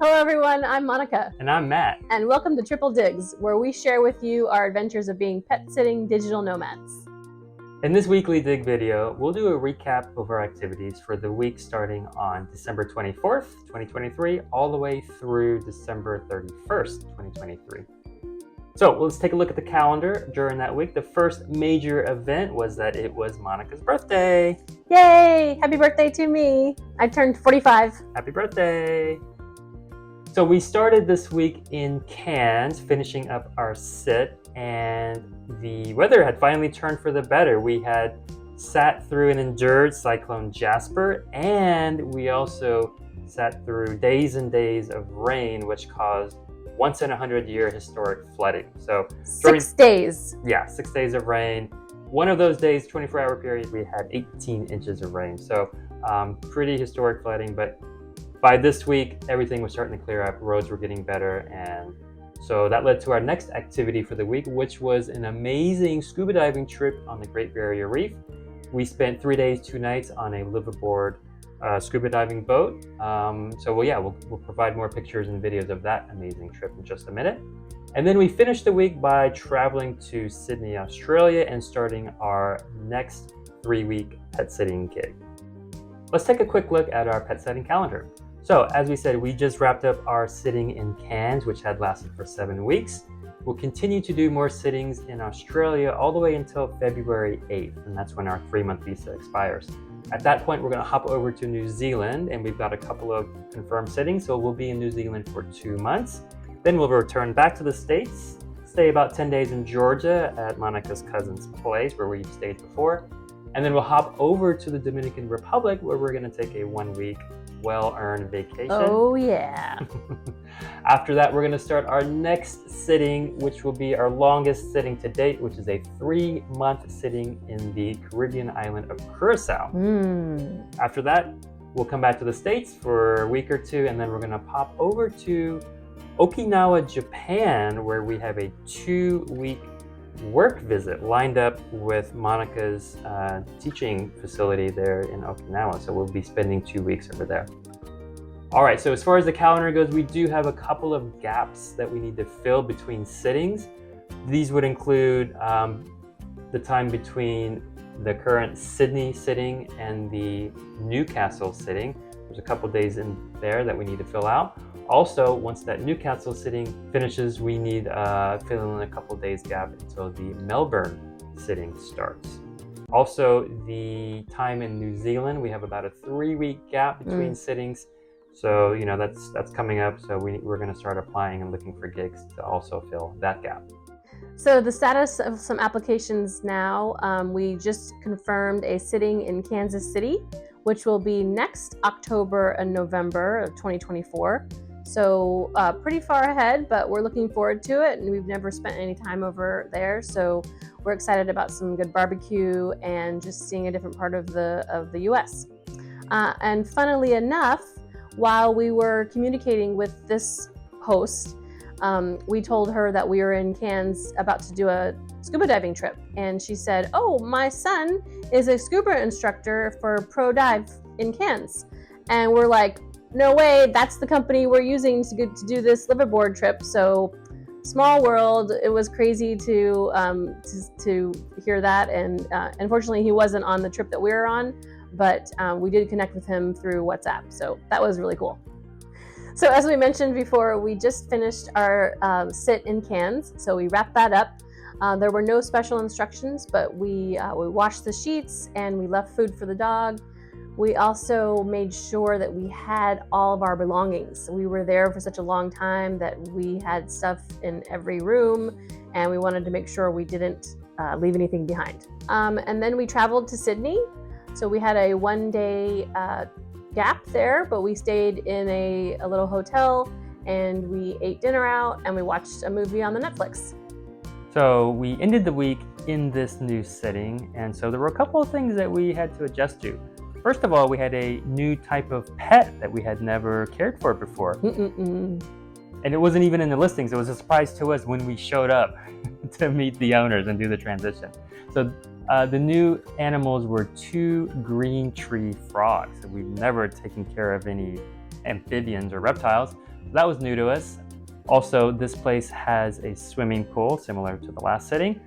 Hello everyone, I'm Monica. And I'm Matt. And welcome to Triple Digs, where we share with you our adventures of being pet-sitting digital nomads. In this weekly dig video, we'll do a recap of our activities for the week starting on December 24th, 2023, all the way through December 31st, 2023. So let's take a look at the calendar during that week. The first major event was that it was Monica's birthday. Yay! Happy birthday to me. I turned 45. Happy birthday. So we started this week in Cairns, finishing up our sit, and the weather had finally turned for the better. We had sat through and endured Cyclone Jasper, and we also sat through days and days of rain, which caused once in 100-year historic flooding. So 6 days. Yeah, 6 days of rain. One of those days, 24-hour period, we had 18 inches of rain. So pretty historic flooding, but by this week, everything was starting to clear up. Roads were getting better, and so that led to our next activity for the week, which was an amazing scuba diving trip on the Great Barrier Reef. We spent 3 days, 2 nights on a liveaboard scuba diving boat. We'll provide more pictures and videos of that amazing trip in just a minute. And then we finished the week by traveling to Sydney, Australia, and starting our next 3-week pet sitting gig. Let's take a quick look at our pet sitting calendar. So as we said, we just wrapped up our sitting in Cairns, which had lasted for 7 weeks. We'll continue to do more sittings in Australia all the way until February 8th, and that's when our 3-month visa expires. At that point, we're going to hop over to New Zealand, and we've got a couple of confirmed sittings, so we'll be in New Zealand for 2 months. Then we'll return back to the States, stay about 10 days in Georgia at Monica's cousin's place where we've stayed before, and then we'll hop over to the Dominican Republic where we're going to take a 1-week well-earned vacation. Oh yeah. After that, we're going to start our next sitting, which will be our longest sitting to date, which is a 3-month sitting in the Caribbean island of Curacao. After that, we'll come back to the States for a week or 2, and then we're going to pop over to Okinawa, Japan, where we have a 2-week work visit lined up with Monica's teaching facility there in Okinawa. So we'll be spending 2 weeks over there. All right, so as far as the calendar goes, we do have a couple of gaps that we need to fill between sittings. These would include the time between the current Sydney sitting and the Newcastle sitting. There's a couple days in there that we need to fill out. Also, once that Newcastle sitting finishes, we need fill in a couple days gap until the Melbourne sitting starts. Also, the time in New Zealand, we have about a 3-week gap between sittings. So, that's coming up. So we're going to start applying and looking for gigs to also fill that gap. So the status of some applications now, we just confirmed a sitting in Kansas City, which will be next October and November of 2024. So pretty far ahead, but we're looking forward to it, and we've never spent any time over there, so we're excited about some good barbecue and just seeing a different part of the US. And funnily enough, while we were communicating with this host, we told her that we were in Cairns about to do a scuba diving trip, and she said, "Oh, my son is a scuba instructor for Pro Dive in Cairns," and we're like, "No way, that's the company we're using to do this liveaboard trip." So small world. It was crazy to hear that, and unfortunately he wasn't on the trip that we were on, but we did connect with him through WhatsApp, so that was really cool. So as we mentioned before, we just finished our sit in Cairns, so we wrapped that up. There were no special instructions, but we washed the sheets and we left food for the dog. We also made sure that we had all of our belongings. We were there for such a long time that we had stuff in every room, and we wanted to make sure we didn't leave anything behind. And then we traveled to Sydney. So we had a 1-day gap there, but we stayed in a little hotel, and we ate dinner out, and we watched a movie on the Netflix. So we ended the week in this new sitting, and so there were a couple of things that we had to adjust to. First of all, we had a new type of pet that we had never cared for before. And it wasn't even in the listings. It was a surprise to us when we showed up to meet the owners and do the transition. So the new animals were 2 green tree frogs. So we've never taken care of any amphibians or reptiles, That was new to us. Also, this place has a swimming pool similar to the last sitting.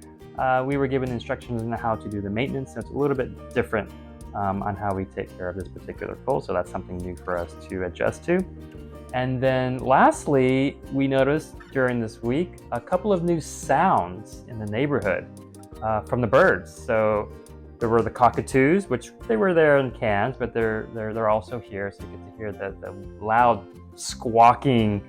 We were given instructions on how to do the maintenance, so it's a little bit different on how we take care of this particular pool, so that's something new for us to adjust to. And then lastly, we noticed during this week a couple of new sounds in the neighborhood from the birds. So there were the cockatoos, which they were there in Cairns, but they're also here, so you get to hear the loud squawking.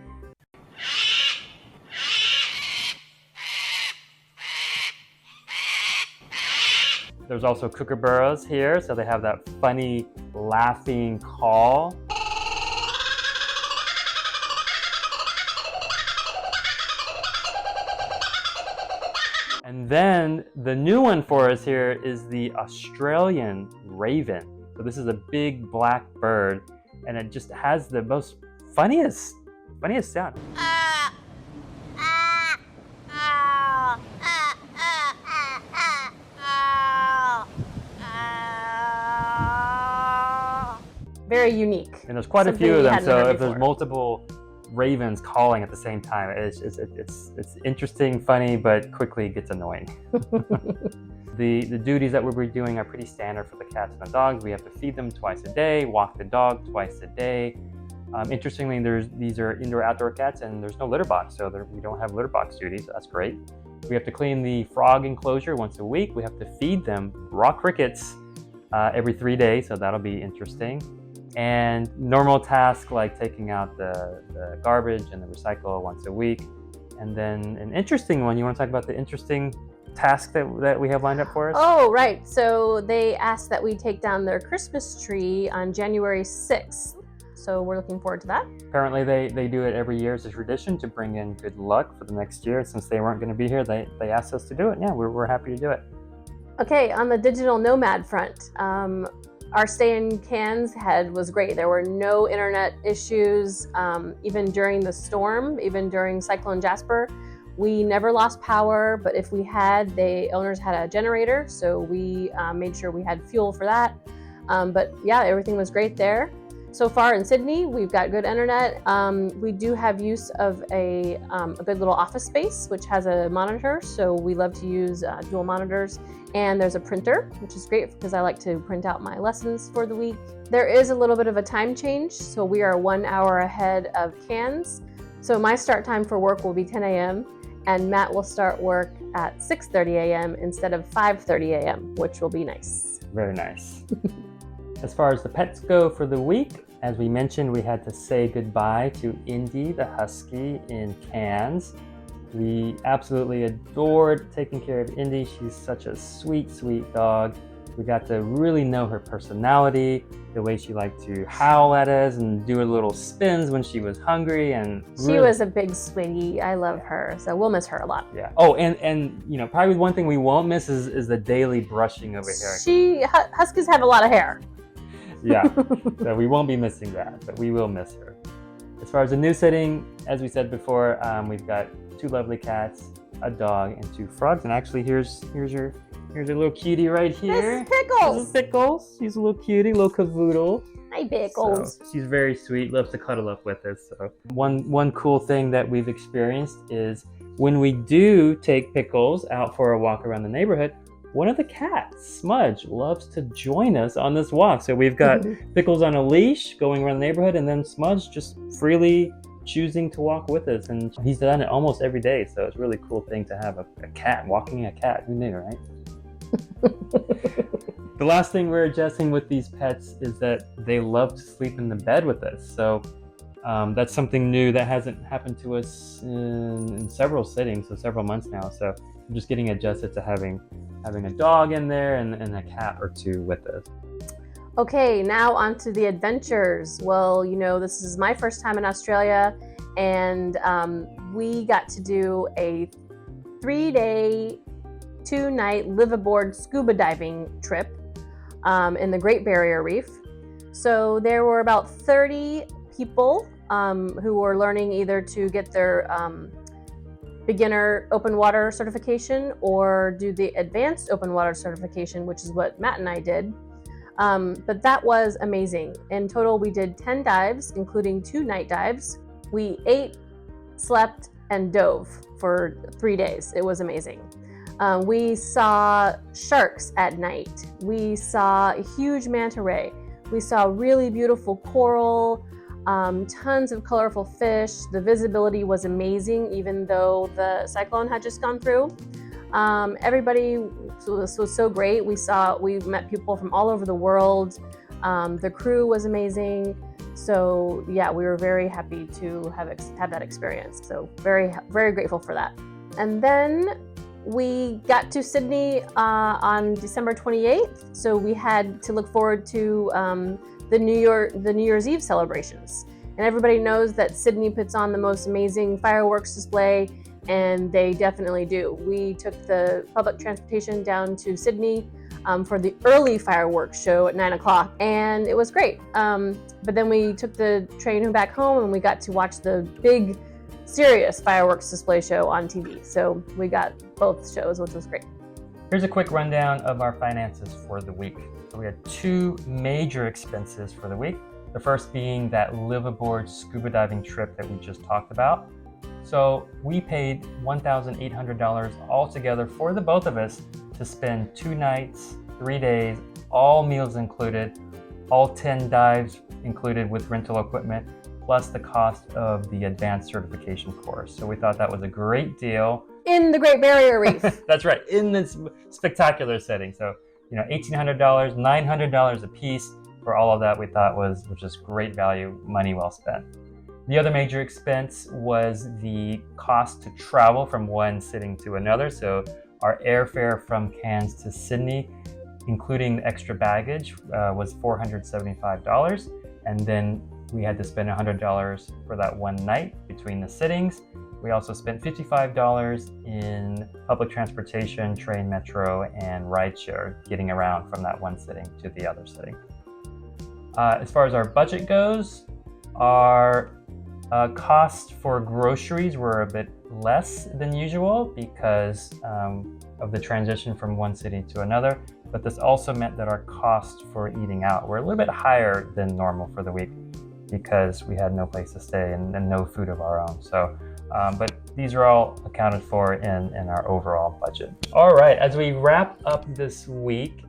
There's also kookaburras here, so they have that funny laughing call. And then the new one for us here is the Australian raven. So this is a big black bird, and it just has the most funniest sound. Very unique. And there's quite a few of them, so if there's multiple ravens calling at the same time, it's interesting, funny, but quickly gets annoying. The duties that we'll be doing are pretty standard for the cats and the dogs. We have to feed them twice a day, walk the dog twice a day. Interestingly, these are indoor-outdoor cats, and there's no litter box, so we don't have litter box duties, so that's great. We have to clean the frog enclosure once a week. We have to feed them raw crickets every 3 days, so that'll be interesting. And normal tasks like taking out the garbage and the recycle once a week. And then an interesting one, you want to talk about the interesting task that we have lined up for us? Oh, right. So they asked that we take down their Christmas tree on January 6th. So we're looking forward to that. Apparently they do it every year as a tradition to bring in good luck for the next year. Since they weren't going to be here, they asked us to do it. Yeah, we're happy to do it. Okay, on the digital nomad front, our stay in Cairns was great. There were no internet issues, even during the storm, even during Cyclone Jasper. We never lost power, but if we had, the owners had a generator, so we made sure we had fuel for that. But yeah, everything was great there. So far in Sydney, we've got good internet. We do have use of a good little office space, which has a monitor, so we love to use dual monitors. And there's a printer, which is great because I like to print out my lessons for the week. There is a little bit of a time change, so we are 1 hour ahead of Cairns. So my start time for work will be 10 a.m. and Matt will start work at 6:30 a.m. instead of 5:30 a.m., which will be nice. Very nice. As far as the pets go for the week, as we mentioned, we had to say goodbye to Indy, the husky in Cairns. We absolutely adored taking care of Indy. She's such a sweet, sweet dog. We got to really know her personality, the way she liked to howl at us and do her little spins when she was hungry. And she was a big sweetie. I love her, so we'll miss her a lot. Yeah. Oh, and you know, probably one thing we won't miss is the daily brushing of her hair. Huskies have a lot of hair. Yeah, so we won't be missing that, but we will miss her. As far as the new sitting, as we said before, we've got 2 lovely cats, a dog, and 2 frogs. And actually, here's your little cutie right here. This is Pickles. This is Pickles. She's a little cutie, little Cavoodle. Hi, Pickles. So she's very sweet. Loves to cuddle up with us. So one cool thing that we've experienced is when we do take Pickles out for a walk around the neighborhood, one of the cats, Smudge, loves to join us on this walk. So we've got Pickles on a leash going around the neighborhood, and then Smudge just freely choosing to walk with us. And he's done it almost every day. So it's a really cool thing to have a cat walking a cat. Who knew, right? The last thing we're adjusting with these pets is that they love to sleep in the bed with us. So that's something new that hasn't happened to us in several sittings, so several months now. So I'm just getting adjusted to having a dog in there and a cat or 2 with us. Okay, now on to the adventures. Well, you know, this is my first time in Australia, and we got to do a 3-day, 2-night liveaboard scuba diving trip in the Great Barrier Reef. So there were about 30 people who were learning either to get their beginner open water certification or do the advanced open water certification, which is what Matt and I did. But that was amazing. In total, we did 10 dives, including 2 night dives. We ate, slept, and dove for 3 days. It was amazing. We saw sharks at night. We saw a huge manta ray. We saw really beautiful coral, tons of colorful fish. The visibility was amazing, even though the cyclone had just gone through. Everybody was so great. We met people from all over the world. The crew was amazing. So yeah, we were very happy to have that experience. So very, very grateful for that. And then we got to Sydney on December 28th. So we had to look forward to the New Year's Eve celebrations. And everybody knows that Sydney puts on the most amazing fireworks display, and they definitely do. We took the public transportation down to Sydney for the early fireworks show at 9 o'clock, and it was great. But then we took the train back home, and we got to watch the big, serious fireworks display show on TV. So we got both shows, which was great. Here's a quick rundown of our finances for the week. So we had 2 major expenses for the week. The first being that liveaboard scuba diving trip that we just talked about. So we paid $1,800 altogether for the both of us to spend 2 nights, 3 days, all meals included, all 10 dives included with rental equipment, plus the cost of the advanced certification course. So we thought that was a great deal. In the Great Barrier Reef. That's right, in this spectacular setting. So, $1,800, $900 a piece for all of that we thought was just great value, money well spent. The other major expense was the cost to travel from one sitting to another. So our airfare from Cairns to Sydney, including the extra baggage, was $475. And then we had to spend $100 for that one night between the sittings. We also spent $55 in public transportation, train, metro, and rideshare, getting around from that one sitting to the other sitting. As far as our budget goes, our cost for groceries were a bit less than usual because of the transition from one city to another, but this also meant that our cost for eating out were a little bit higher than normal for the week because we had no place to stay and no food of our own. So, but these are all accounted for in our overall budget. All right, as we wrap up this week,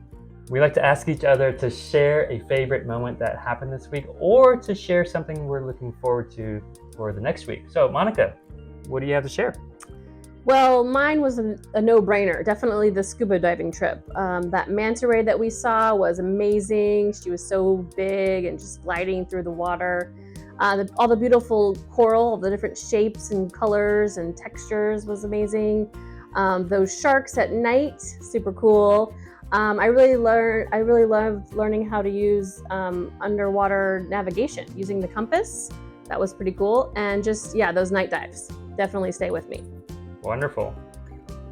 we like to ask each other to share a favorite moment that happened this week or to share something we're looking forward to for the next week. So Monica, what do you have to share? Well, mine was a no-brainer. Definitely the scuba diving trip. That manta ray that we saw was amazing. She was so big and just gliding through the water. All the beautiful coral, the different shapes and colors and textures was amazing. Those sharks at night, super cool. I really loved learning how to use underwater navigation using the compass. That was pretty cool. And just, those night dives definitely stay with me. Wonderful.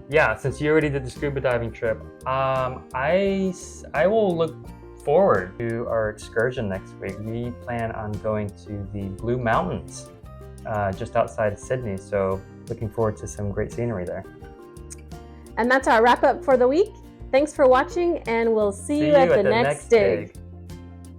Yeah, since you already did the scuba diving trip, I will look forward to our excursion next week. We plan on going to the Blue Mountains just outside Sydney. So looking forward to some great scenery there. And that's our wrap up for the week. Thanks for watching, and we'll see you at the next dig.